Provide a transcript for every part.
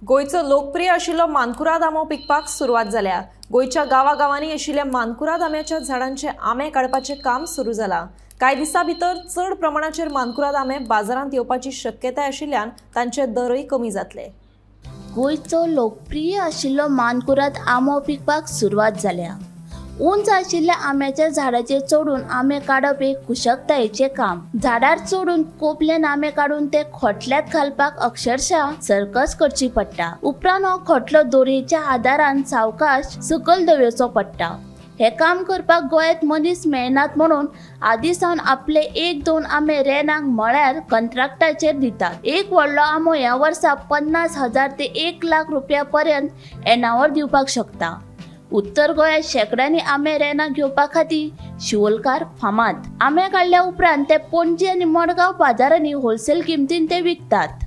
गोयचो लोकप्रिय आशिल्लो मानकुराद आंबो पिकपाक सुरवात जाल्या। गोयच्या गांवागांवांनी आशिल्ल्या मानकुराद आंब्याच्या झाडांचे आंबे काडपाचें काम सुरू जाला। कांय दिसां भितर चड प्रमाणाचेर मानकुराद आंबे बाजारांत येवपाची शक्यताय आशिल्ल्यान तांचे दरय कमी जातले। गोयचो लोकप्रिय आशिल्लो मानकुराद आंबो पिकपाक सुरवात जाल्या। उंच आशिल्ल्या आंब्याच्या झाडाचेर चढून आंबे काडप एक कुशकतायेचें काम। झाडार चढून कोपल्यान आंबे काडून ते खोटल्यात घालपाक अक्षरशः सर्कस करची पडटा। उपरांत हो खोटलो दोरयेच्या आदारान सावकाश सकयल दवरचो पडटा। हे काम करपाक गोंयांत मनीस मेळनात म्हणून आदीं सावन आपले 1-2 आंबे रेनाक म्हळ्यार कंत्राक्टाचेर दितात। एक व्हडलो आंबो ह्या वर्सा 50,000 ते 1 लाख रुपया पर्यंत येणावर दिवपाक शकता। उत्तर गोंयांत शेकड्यांनी आंबे रेनाक घेवपा खातीर शिवोलकार फामाद। आंबे काडल्या उपरांत ते पणजी आनी मडगांव बाजारांनी होलसेल किमतीन ते विकतात।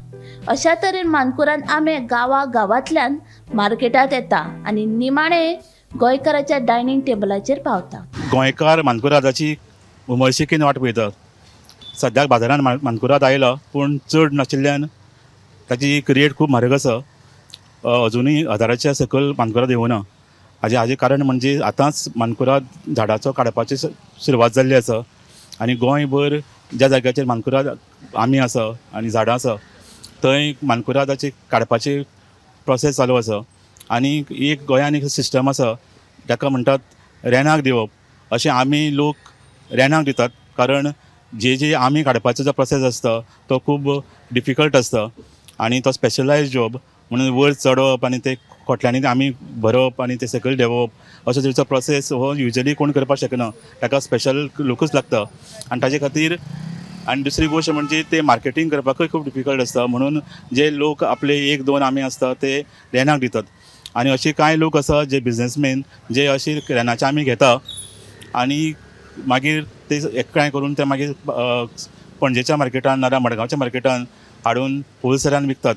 अशा तरेन मानकुराद आंबे गांवांतल्यान मार्केटात येता आनी निमाणे गोंयकाराच्या डायनिंग टेबलाचेर पावता। गोंयकार मानकुरादाची उमळशिकेन वाट पळयतात। सद्याक बाजारांत मानकुराद आयलो पूण चड नाशिल्ल्यान ताची रेट खूब म्हारग आसा। अजुनूय 1000च्या सकयल मानकुराद येवना। हाजें कारण म्हणजे आतांच मानकुराद झाडाचो काडपाची सुरवात जाल्ली आसा आनी गोंयभर ज्या जाग्याचेर मानकुराद आंबे आसा आनी झाडां आसा थंय मानकुरादाची काडपाची प्रोसेस चालू आसा। आनी एक गोंयान एक सिस्टम आसा जाका म्हणटात रेनाक दिवप। अशें आमी लोक रेनाक दितात कारण जे आमी काडपाचो जो प्रोसेस आसता तो खूब डिफिकल्ट आसता आनी तो स्पेशलायज जॉब म्हणून वयर चडप आनी ते खोटल्यांनी आमी भरप आनी ते सकयल देंवप असो तरेचो प्रोसेस हो युजली कोण करपाक शकना। ताका स्पेशल लोकूच लागता आनी ताजे खातीर आनी दुसरी गोश्ट म्हणजे ते मार्केटींग करपाकूय खूब डिफिकल्ट आसता म्हणून जे लोक आपले 1-2 आंबे आसता ते रेनाक दितात। आनी अशे कांय लोक आसा जे बिझनेसमॅन जे अशी रेनाचे आंबे घेता आनी मागीर ते एकठांय करून ते मागीर पणजेच्या मार्केटान नाल्यार मडगांवच्या मार्केटान हाडून होलसेलान विकतात।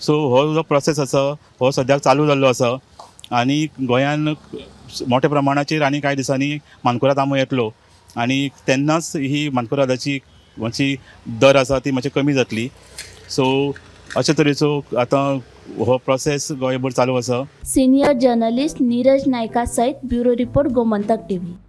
सो हो जो प्रोसेस आसा हो सद्याक चालू जाल्लो आसा आनी गोंयान मोठ्या प्रमाणाचेर आनी कांय दिसांनी मानकुराद आंबो येतलो आनी तेन्नाच ही मानकुरादाची मातशी दर आसा ती मातशी कमी जातली। सो अशे तरेचो आतां हो प्रोसेस गोंयभर चालू आसा। सिनियर जर्नलिस्ट नीरज नायका सयत ब्युरो रिपोर्ट गोमंतक टीव्ही।